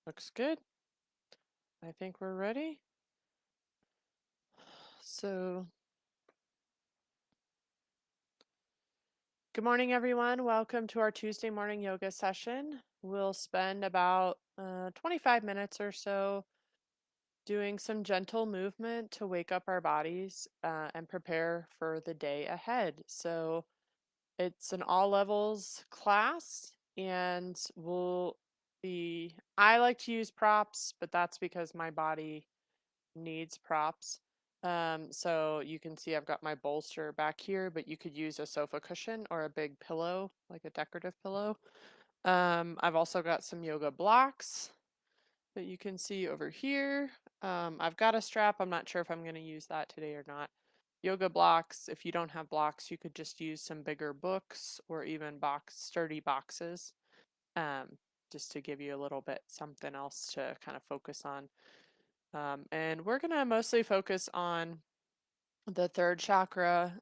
Looks good. I think we're ready. So, good morning, everyone. Welcome to our Tuesday morning yoga session. We'll spend about 25 minutes or so doing some gentle movement to wake up our bodies and prepare for the day ahead. So, it's an all levels class, and I like to use props, but that's because my body needs props. So you can see I've got my bolster back here, but you could use a sofa cushion or a big pillow, like a decorative pillow. I've also got some yoga blocks that you can see over here. I've got a strap. I'm not sure if I'm going to use that today or not. Yoga blocks, if you don't have blocks, you could just use some bigger books or even sturdy boxes, um, just to give you a little bit something else to kind of focus on. And we're going to mostly focus on the third chakra,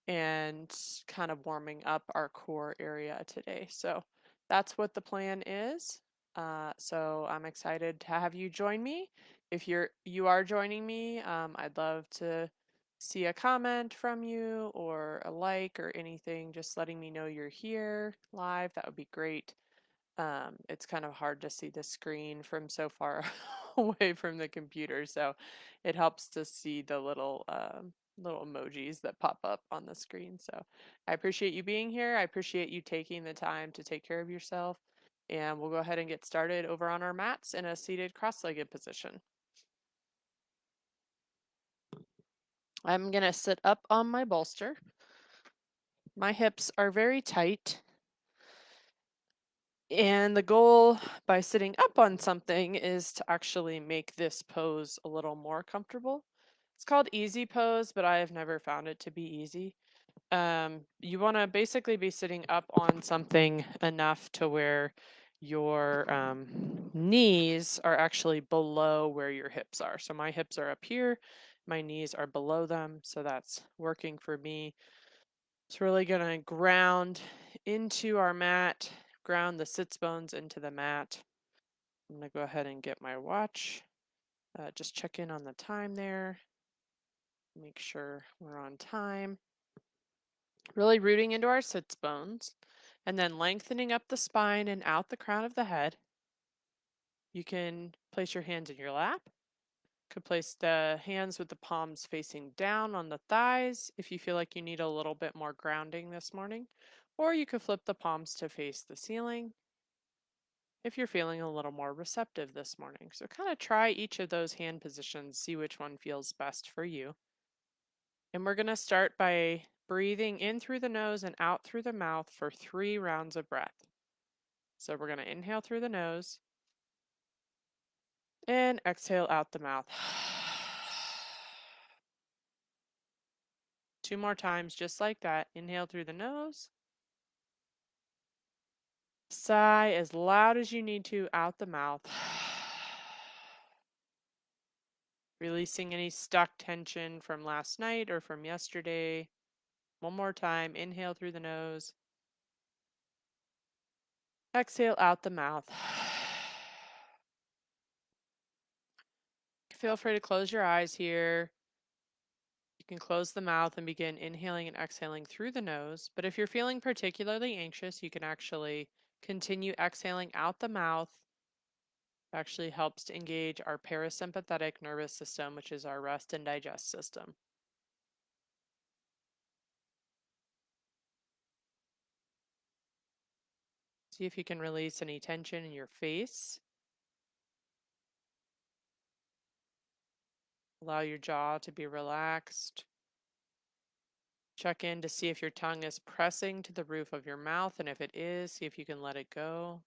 and kind of warming up our core area today. So that's what the plan is. So I'm excited to have you join me. If you are joining me, I'd love to see a comment from you or a like or anything, just letting me know you're here live. That would be great. It's kind of hard to see the screen from so far away from the computer, so it helps to see the little emojis that pop up on the screen. So I appreciate you being here. I appreciate you taking the time to take care of yourself. And we'll go ahead and get started over on our mats in a seated cross-legged position. I'm going to sit up on my bolster. My hips are very tight. And the goal by sitting up on something is to actually make this pose a little more comfortable. It's called easy pose, but I have never found it to be easy. You want to basically be sitting up on something enough to where your knees are actually below where your hips are. So my hips are up here, my knees are below them. So that's working for me. It's really going to ground into our mat, ground the sits bones into the mat. I'm going to go ahead and get my watch, just check in on the time there, make sure we're on time. Really rooting into our sits bones and then lengthening up the spine and out the crown of the head. You can place your hands in your lap. Could place the hands with the palms facing down on the thighs if you feel like you need a little bit more grounding this morning. Or you could flip the palms to face the ceiling if you're feeling a little more receptive this morning. So kind of try each of those hand positions, see which one feels best for you. And we're going to start by breathing in through the nose and out through the mouth for 3 rounds of breath. So we're going to inhale through the nose and exhale out the mouth. 2 more times, just like that. Inhale through the nose. Sigh as loud as you need to out the mouth. Releasing any stuck tension from last night or from yesterday. One more time. Inhale through the nose. Exhale out the mouth. Feel free to close your eyes here. You can close the mouth and begin inhaling and exhaling through the nose. But if you're feeling particularly anxious, you can actually continue exhaling out the mouth. It actually helps to engage our parasympathetic nervous system, which is our rest and digest system. See if you can release any tension in your face. Allow your jaw to be relaxed. Check in to see if your tongue is pressing to the roof of your mouth, and if it is, see if you can let it go.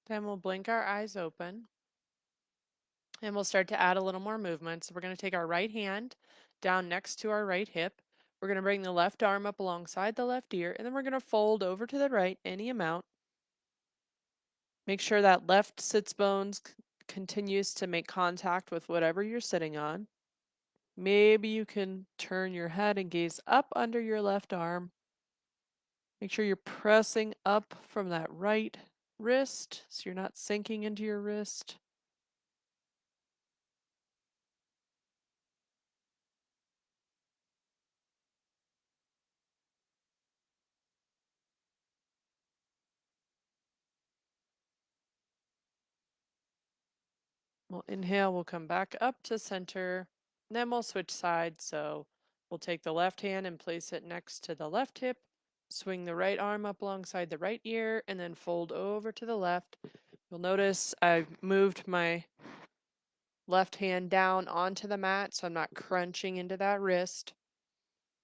Then we'll blink our eyes open and we'll start to add a little more movement. So we're going to take our right hand down next to our right hip. We're going to bring the left arm up alongside the left ear, and then we're going to fold over to the right any amount. Make sure that left sits bones continues to make contact with whatever you're sitting on. Maybe you can turn your head and gaze up under your left arm. Make sure you're pressing up from that right wrist so you're not sinking into your wrist. We'll inhale, we'll come back up to center, and then we'll switch sides. So we'll take the left hand and place it next to the left hip, swing the right arm up alongside the right ear, and then fold over to the left. You'll notice I've moved my left hand down onto the mat so I'm not crunching into that wrist.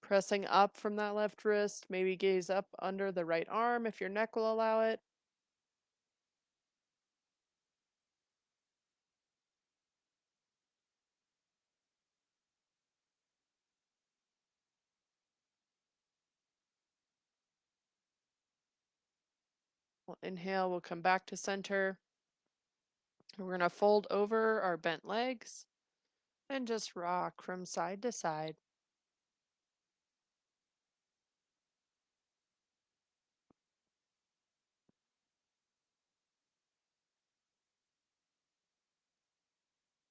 Pressing up from that left wrist, maybe gaze up under the right arm if your neck will allow it. We'll inhale, we'll come back to center. We're going to fold over our bent legs and just rock from side to side.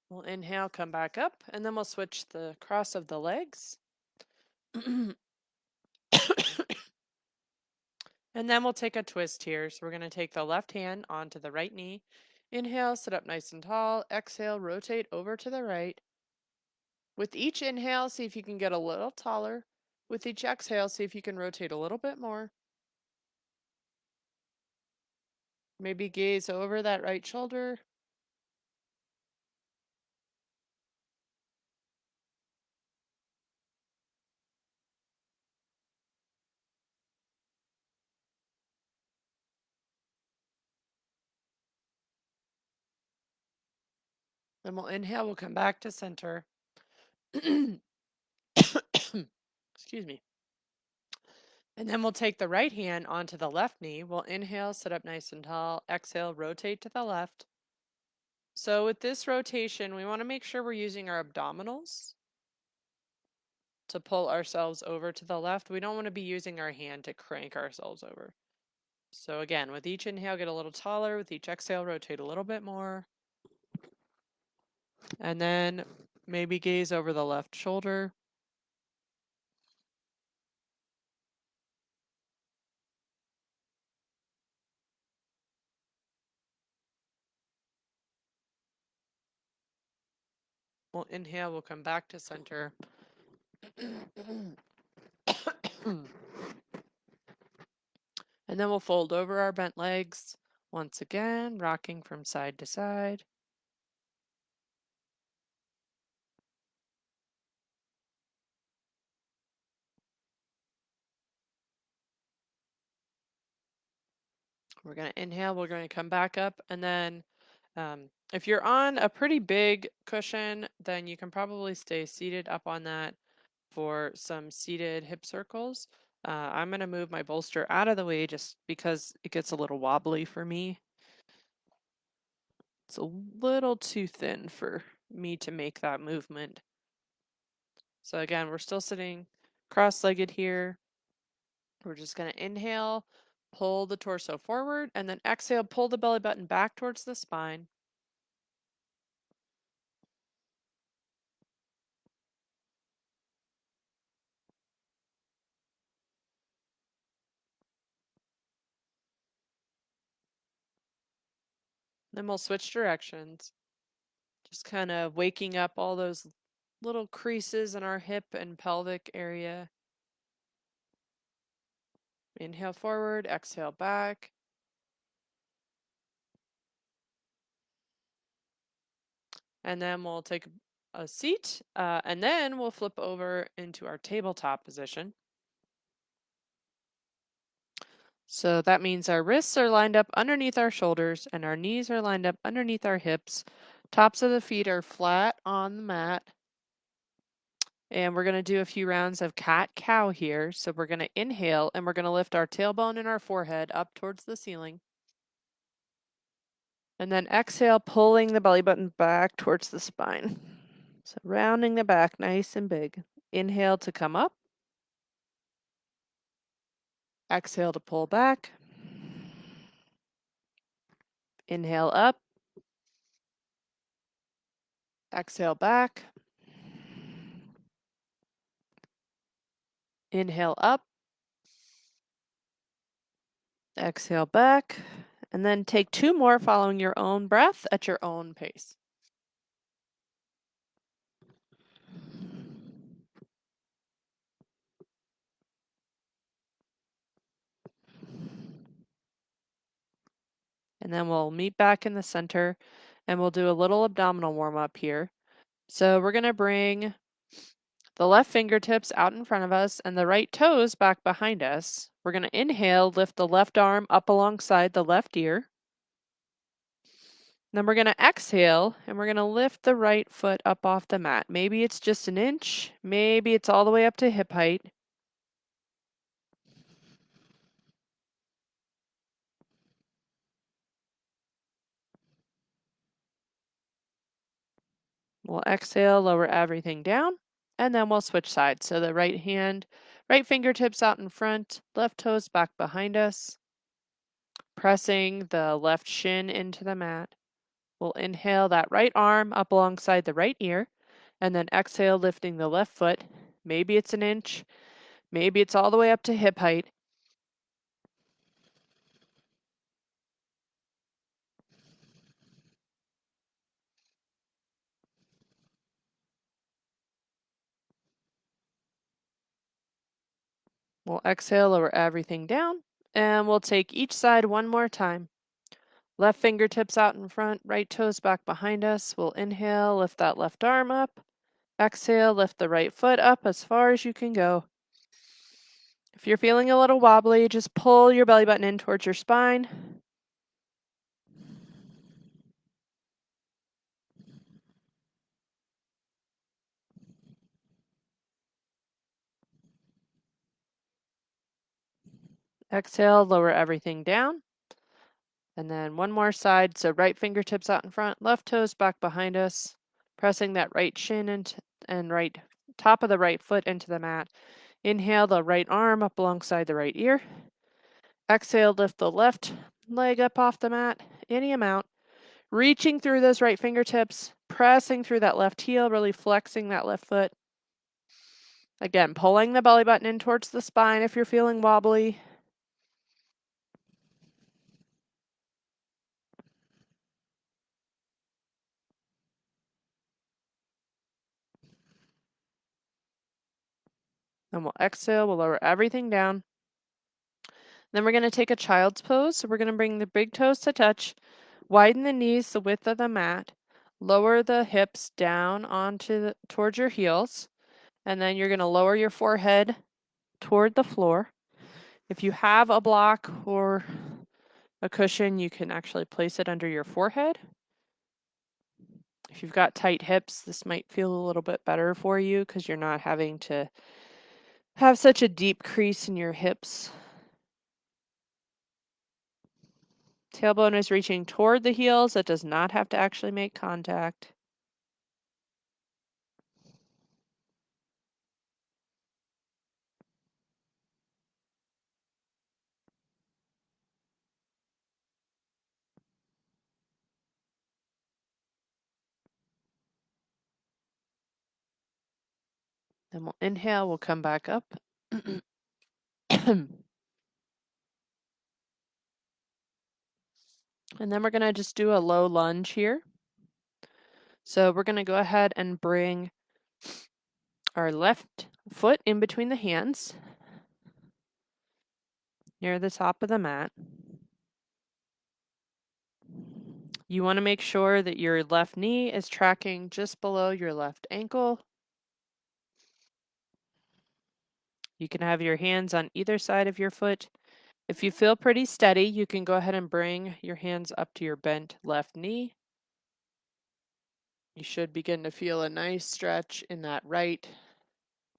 We'll inhale, come back up, and then we'll switch the cross of the legs. And then we'll take a twist here. So we're going to take the left hand onto the right knee. Inhale, sit up nice and tall. Exhale, rotate over to the right. With each inhale, see if you can get a little taller. With each exhale, see if you can rotate a little bit more. Maybe gaze over that right shoulder. Then we'll inhale, we'll come back to center. Excuse me. And then we'll take the right hand onto the left knee. We'll inhale, sit up nice and tall. Exhale, rotate to the left. So with this rotation, we want to make sure we're using our abdominals to pull ourselves over to the left. We don't want to be using our hand to crank ourselves over. So again, with each inhale, get a little taller. With each exhale, rotate a little bit more. And then maybe gaze over the left shoulder. We'll inhale, we'll come back to center. And then we'll fold over our bent legs. Once again, rocking from side to side. We're going to inhale, we're going to come back up, and then if you're on a pretty big cushion, then you can probably stay seated up on that for some seated hip circles. I'm going to move my bolster out of the way just because it gets a little wobbly for me. It's a little too thin for me to make that movement. So again, we're still sitting cross-legged here. We're just going to inhale, pull the torso forward, and then exhale, pull the belly button back towards the spine. Then we'll switch directions. Just kind of waking up all those little creases in our hip and pelvic area. Inhale forward, exhale back. And then we'll take a seat, and then we'll flip over into our tabletop position. So that means our wrists are lined up underneath our shoulders and our knees are lined up underneath our hips. Tops of the feet are flat on the mat. And we're going to do a few rounds of cat-cow here. So we're going to inhale and we're going to lift our tailbone and our forehead up towards the ceiling. And then exhale, pulling the belly button back towards the spine. So rounding the back nice and big. Inhale to come up. Exhale to pull back. Inhale up. Exhale back. Inhale up. Exhale back. And then take 2 more following your own breath at your own pace. And then we'll meet back in the center and we'll do a little abdominal warm-up here. So we're going to bring the left fingertips out in front of us and the right toes back behind us. We're going to inhale, lift the left arm up alongside the left ear. Then we're going to exhale and we're going to lift the right foot up off the mat. Maybe it's just an inch, maybe it's all the way up to hip height. We'll exhale, lower everything down, and then we'll switch sides. So the right fingertips out in front, left toes back behind us, pressing the left shin into the mat. We'll inhale that right arm up alongside the right ear, and then exhale, lifting the left foot. Maybe it's an inch, maybe it's all the way up to hip height. We'll exhale, lower everything down, and we'll take each side one more time. Left fingertips out in front, right toes back behind us. We'll inhale, lift that left arm up. Exhale, lift the right foot up as far as you can go. If you're feeling a little wobbly, just pull your belly button in towards your spine. Exhale, lower everything down. And then one more side. So right fingertips out in front, left toes back behind us, pressing that right shin and right top of the right foot into the mat. Inhale the right arm up alongside the right ear. Exhale, lift the left leg up off the mat, any amount. Reaching through those right fingertips, pressing through that left heel, really flexing that left foot. Again, pulling the belly button in towards the spine if you're feeling wobbly. Then we'll exhale, we'll lower everything down. Then we're going to take a child's pose. So we're going to bring the big toes to touch, widen the knees the width of the mat, lower the hips down towards your heels, and then you're going to lower your forehead toward the floor. If you have a block or a cushion, you can actually place it under your forehead. If you've got tight hips, this might feel a little bit better for you because you're not having to have such a deep crease in your hips. Tailbone is reaching toward the heels. It does not have to actually make contact. Then we'll inhale, we'll come back up. And then we're going to just do a low lunge here. So we're going to go ahead and bring our left foot in between the hands near the top of the mat. You want to make sure that your left knee is tracking just below your left ankle. You can have your hands on either side of your foot If you feel pretty steady, you can go ahead and bring your hands up to your bent left knee. You should begin to feel a nice stretch in that right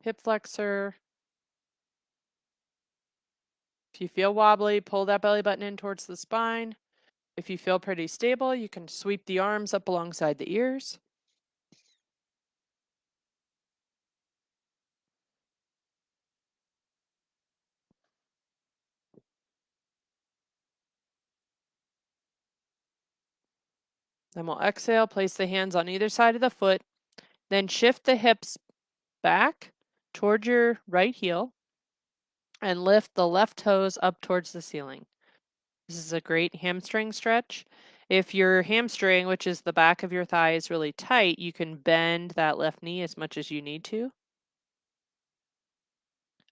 hip flexor. If you feel wobbly, pull that belly button in towards the spine. If you feel pretty stable, you can sweep the arms up alongside the ears. Then we'll exhale, place the hands on either side of the foot, then shift the hips back toward your right heel and lift the left toes up towards the ceiling. This is a great hamstring stretch. If your hamstring, which is the back of your thigh, is really tight, you can bend that left knee as much as you need to.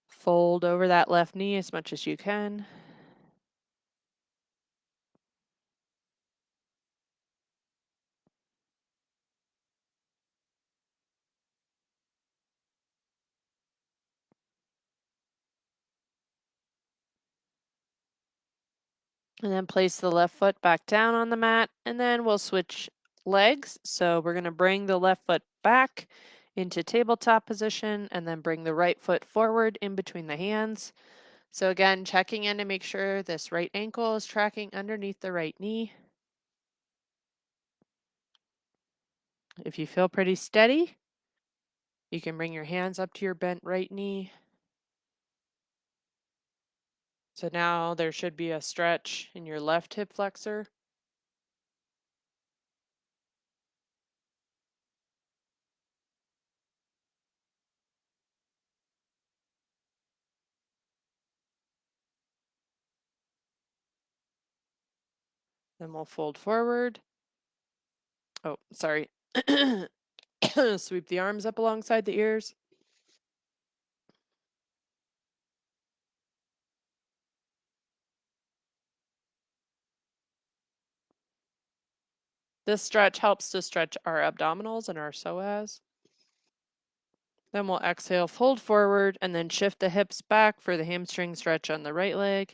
Fold over that left knee as much as you can. And then place the left foot back down on the mat, and then we'll switch legs. So we're going to bring the left foot back into tabletop position and then bring the right foot forward in between the hands. So again, checking in to make sure this right ankle is tracking underneath the right knee. If you feel pretty steady, you can bring your hands up to your bent right knee. So now there should be a stretch in your left hip flexor. Then we'll fold forward. Oh, sorry. Sweep the arms up alongside the ears. This stretch helps to stretch our abdominals and our psoas. Then we'll exhale, fold forward, and then shift the hips back for the hamstring stretch on the right leg.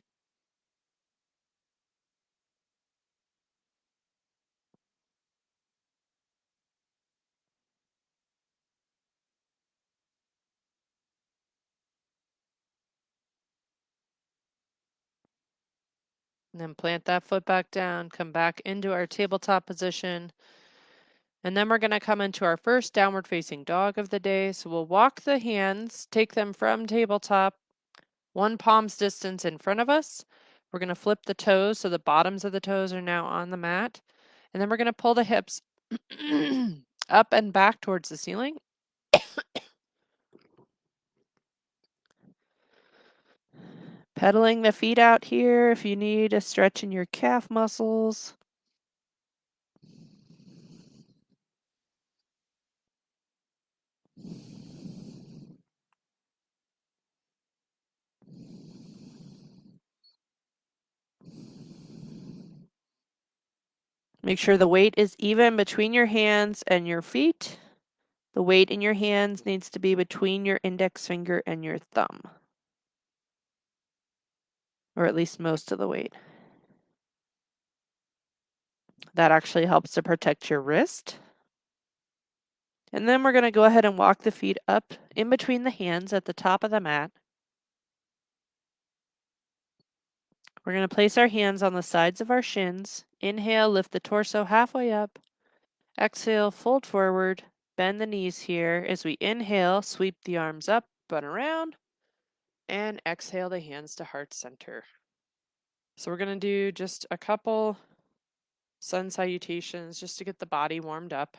And then plant that foot back down, come back into our tabletop position. And then we're going to come into our first downward facing dog of the day. So we'll walk the hands, take them from tabletop, one palm's distance in front of us. We're going to flip the toes so the bottoms of the toes are now on the mat. And then we're going to pull the hips up and back towards the ceiling. Pedaling the feet out here if you need a stretch in your calf muscles. Make sure the weight is even between your hands and your feet. The weight in your hands needs to be between your index finger and your thumb, or at least most of the weight. That actually helps to protect your wrist. And then we're going to go ahead and walk the feet up in between the hands at the top of the mat. We're going to place our hands on the sides of our shins. Inhale, lift the torso halfway up. Exhale, fold forward, bend the knees here. As we inhale, sweep the arms up and around. And exhale the hands to heart center. So we're going to do just a couple sun salutations just to get the body warmed up.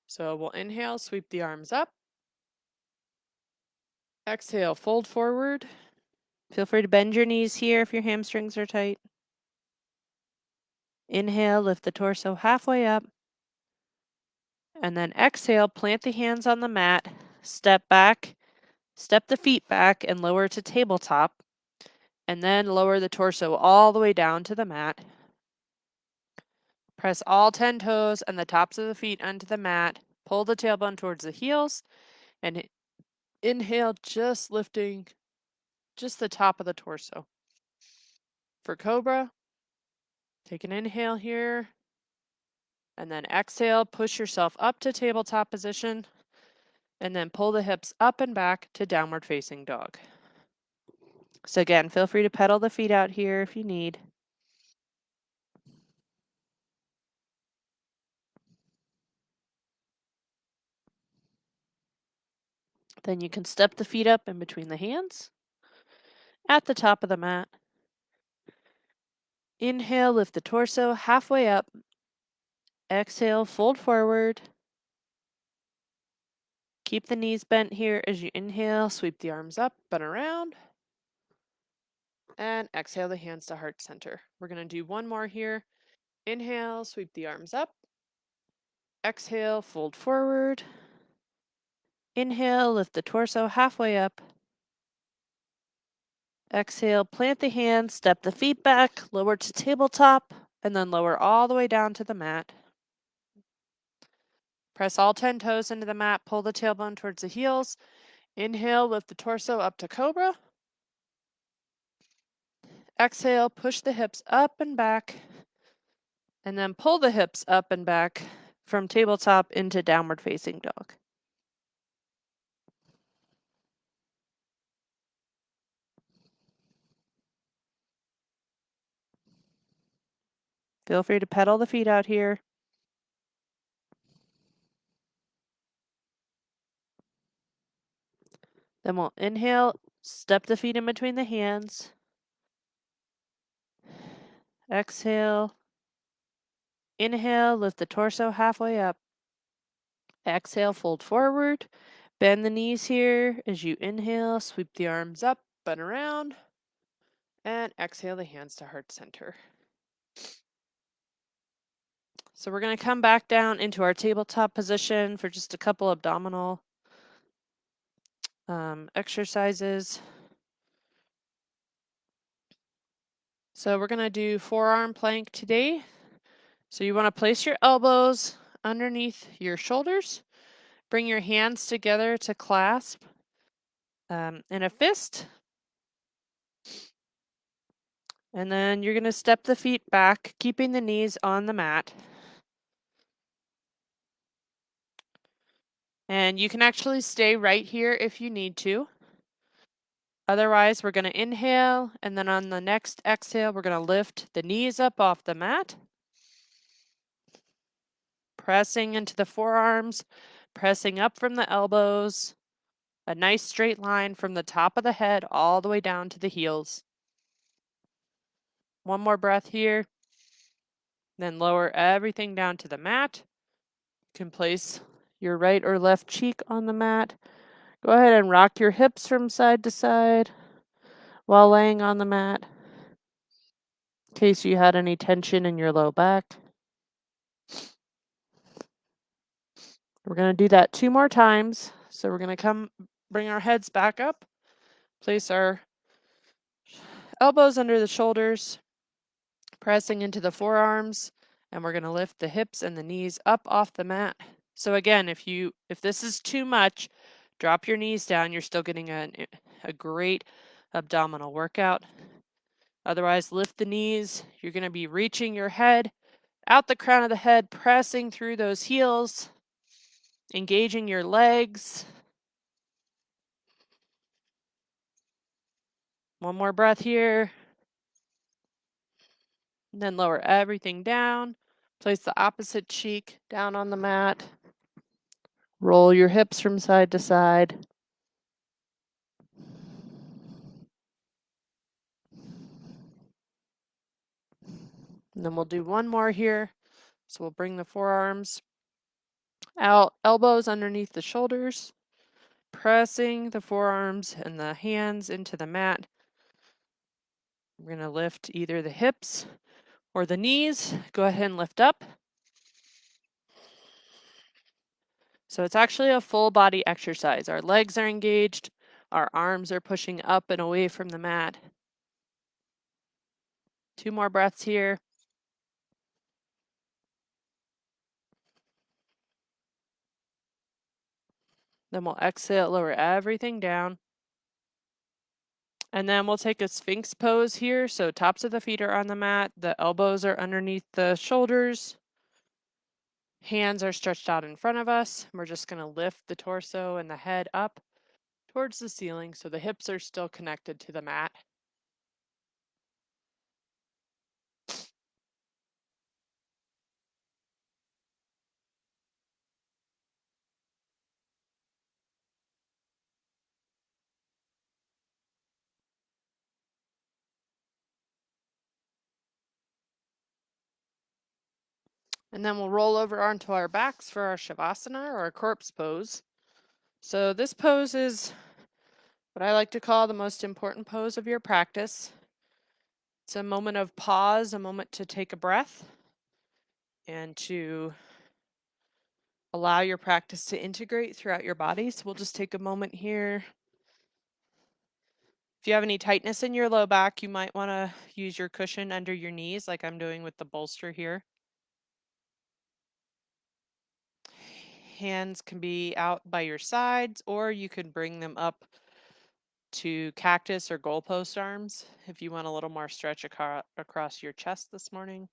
So we'll inhale, sweep the arms up. Exhale, fold forward. Feel free to bend your knees here if your hamstrings are tight. Inhale, lift the torso halfway up. And then exhale, plant the hands on the mat, step back, step the feet back and lower to tabletop. And then lower the torso all the way down to the mat. Press all 10 toes and the tops of the feet onto the mat. Pull the tailbone towards the heels and inhale, just lifting just the top of the torso. For Cobra, take an inhale here, and then exhale, push yourself up to tabletop position, and then pull the hips up and back to downward facing dog. So again, feel free to pedal the feet out here if you need. Then you can step the feet up in between the hands at the top of the mat. Inhale, lift the torso halfway up. Exhale, fold forward. Keep the knees bent here as you inhale, sweep the arms up and around. And exhale the hands to heart center. We're going to do one more here. Inhale, sweep the arms up. Exhale, fold forward. Inhale, lift the torso halfway up. Exhale, plant the hands, step the feet back, lower to tabletop, and then lower all the way down to the mat. Press all 10 toes into the mat, pull the tailbone towards the heels. Inhale, lift the torso up to Cobra. Exhale, push the hips up and back, and then pull the hips up and back from tabletop into downward facing dog. Feel free to pedal the feet out here. Then we'll inhale, step the feet in between the hands. Exhale. Inhale, lift the torso halfway up. Exhale, fold forward. Bend the knees here as you inhale, sweep the arms up and around. And exhale the hands to heart center. So we're going to come back down into our tabletop position for just a couple abdominal exercises. So we're going to do forearm plank today. So you want to place your elbows underneath your shoulders. Bring your hands together to clasp in a fist. And then you're going to step the feet back, keeping the knees on the mat. And you can actually stay right here if you need to. Otherwise, we're going to inhale, and then on the next exhale, we're going to lift the knees up off the mat. Pressing into the forearms, pressing up from the elbows. A nice straight line from the top of the head all the way down to the heels. One more breath here. Then lower everything down to the mat. You can place your right or left cheek on the mat. Go ahead and rock your hips from side to side while laying on the mat, in case you had any tension in your low back. We're going to do that 2 more times. So we're going to bring our heads back up, place our elbows under the shoulders, pressing into the forearms, and we're going to lift the hips and the knees up off the mat. So again, if this is too much, drop your knees down. You're still getting a great abdominal workout. Otherwise, lift the knees. You're going to be reaching your head out the crown of the head, pressing through those heels, engaging your legs. One more breath here. And then lower everything down. Place the opposite cheek down on the mat. Roll your hips from side to side. And then we'll do one more here. So we'll bring the forearms out, elbows underneath the shoulders, pressing the forearms and the hands into the mat. We're going to lift either the hips or the knees. Go ahead and lift up. So it's actually a full body exercise. Our legs are engaged, our arms are pushing up and away from the mat. 2 more breaths here. Then we'll exhale, lower everything down. And then we'll take a Sphinx pose here. So tops of the feet are on the mat, the elbows are underneath the shoulders, hands are stretched out in front of us. We're just going to lift the torso and the head up towards the ceiling so the hips are still connected to the mat. And then we'll roll over onto our backs for our Shavasana or our corpse pose. So this pose is what I like to call the most important pose of your practice. It's a moment of pause, a moment to take a breath and to allow your practice to integrate throughout your body. So we'll just take a moment here. If you have any tightness in your low back, you might want to use your cushion under your knees like I'm doing with the bolster here. Hands can be out by your sides, or you could bring them up to cactus or goalpost arms if you want a little more stretch across your chest this morning.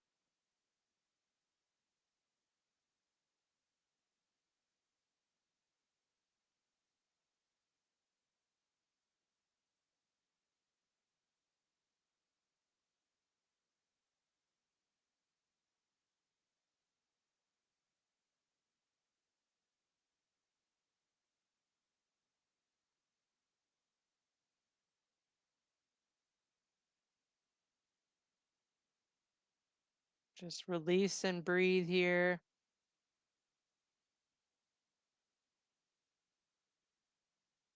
Just release and breathe here.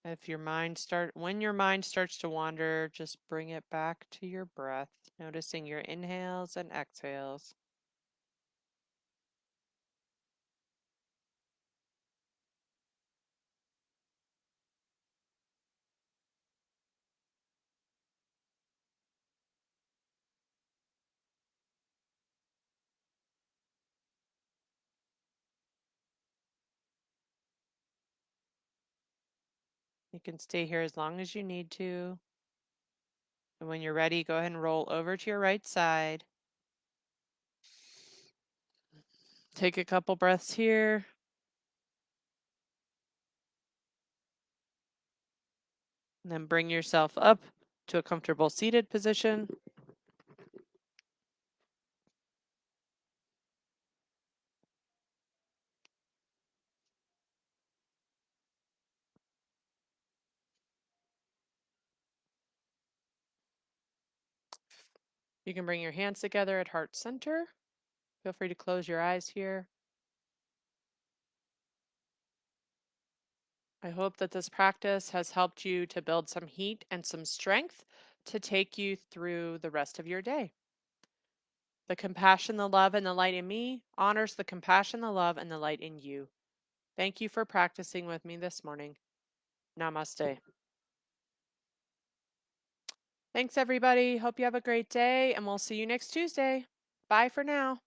When your mind starts to wander, just bring it back to your breath, noticing your inhales and exhales. You can stay here as long as you need to. And when you're ready, go ahead and roll over to your right side. Take a couple breaths here. And then bring yourself up to a comfortable seated position. You can bring your hands together at heart center. Feel free to close your eyes here. I hope that this practice has helped you to build some heat and some strength to take you through the rest of your day. The compassion, the love, and the light in me honors the compassion, the love, and the light in you. Thank you for practicing with me this morning. Namaste. Thanks, everybody. Hope you have a great day, and we'll see you next Tuesday. Bye for now.